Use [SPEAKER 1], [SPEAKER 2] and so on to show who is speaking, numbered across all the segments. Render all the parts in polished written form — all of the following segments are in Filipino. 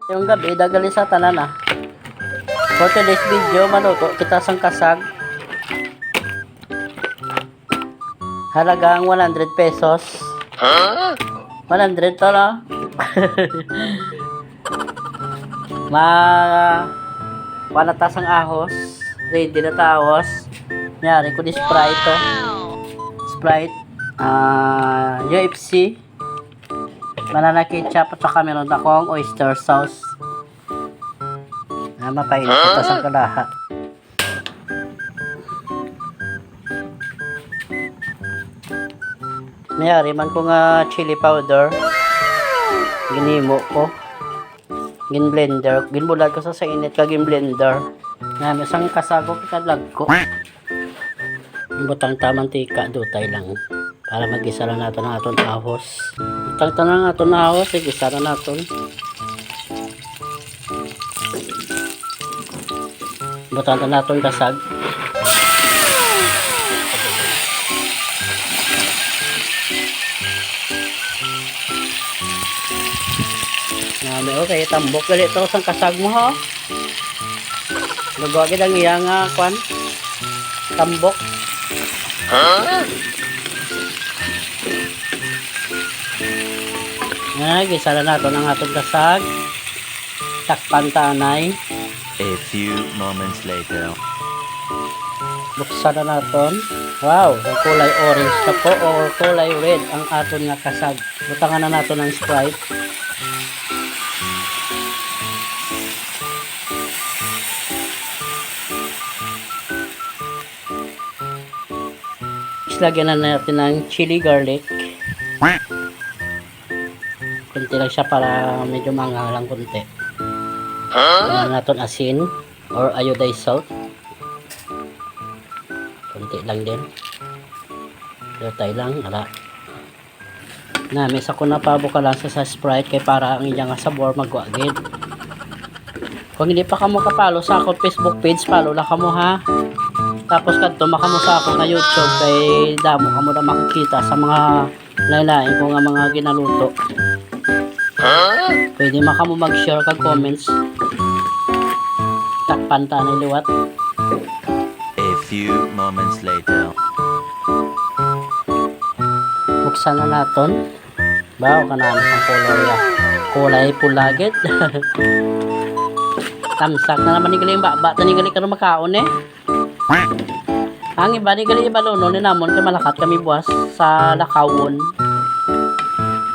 [SPEAKER 1] Yung gabi, dagali sa tanan ah. For today's video, maluto kita sang kasag. Halagang 100 pesos. 100 to no? Panatas ang ahos. Ready na taos. Mayari ko di Sprite to. Sprite. UFC. Banana ketchup at saka meron akong oyster sauce. Mapainit ito sa kalaha. Mayari man ko nga chili powder. Ginimo ko. Gin-blender. Ginbulag ko sa init ka gin-blender. Isang kasago kikalag ko. Butang tamantika dutay lang. Para mag-isa lang natin ang aton ahos. Butang na aton ahos. Igisa na natin. Butang na natin kasag. Okay, tambok galit ito sa kasag mo ha. Nagwagid ang iyang kwan. Tambok. Gisa na natin ang atong kasag. Takpan tanay.
[SPEAKER 2] A few moments later.
[SPEAKER 1] Buksan na natin. Wow, kulay orange na po o kulay red ang aton nga kasag. Butangan na natin ang Sprite. Lagyan na natin ng chili garlic. Kunti lang siya para medyo manghang lang kunti. Lagyan natin asin or iodized salt. Kunti lang din. Lutay lang. Ala. Misa ko na pabuka lang sa Sprite kay para ang inyang sabor magwagid. Kung hindi pa ka mo kapalo sa akong Facebook page, follow lang ka mo ha. Tapos kadto makamo sa ako na YouTube kay damo kamo na makikita sa mga lain-lain ko nga mga ginaluto. Pwede makamo mag-share kag comments. Takpan ta na liwat.
[SPEAKER 2] A few moments later.
[SPEAKER 1] Buksan na naton. Bawo ka namin ang kulay ya. Kulay pulagit. Tamsak na naman ni galing baba. Tani galing ka na makaon eh. Ang iba ni gali ibaluno ni namon kay malakat kami buwas sa Lakawon.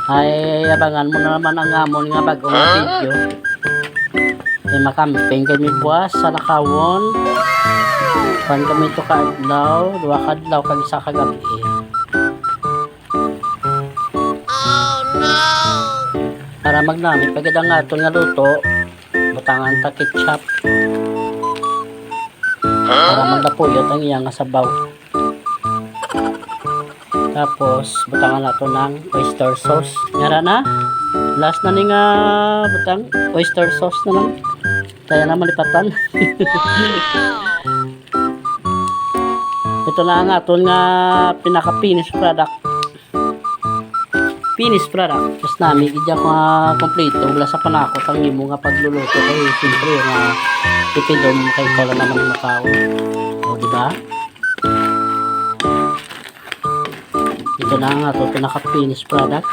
[SPEAKER 1] Ay abangan mo na naman ang amon nga bagong video. Ay makamping kami buwas sa Lakawon. Pan kami to kaadlaw, duha kadlaw kag isa ka gabi. Oh no. Para magnamit pagid ang aton nga luto, butangan ta ketchup. Para magdapuyot ang iyang sabaw. Tapos butangan nato ng oyster sauce. Ngara na. Last na ni nga butang oyster sauce na lang. Kaya na malipatan. Ito na ang aton nga pinaka finished product. Finished product. Tapos namin idya ko nga kompleto wala sa panakot ang imo nga pagluluto kay siyempre nga tipidom kay kola naman ng Macau. O diba? Ito na ang ato pinaka-finished product.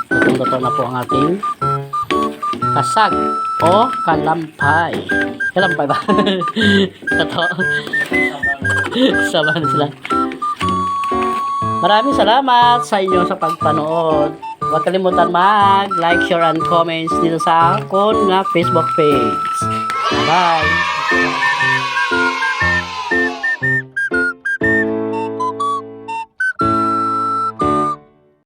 [SPEAKER 1] Luto na po ang ating kasag o kalampay. Kalampay ba? Ito. Samahan sila. Maraming salamat sa inyo sa pagpanood. Huwag kalimutan mag-like, share, and comments dito sa akong Facebook page. Bye!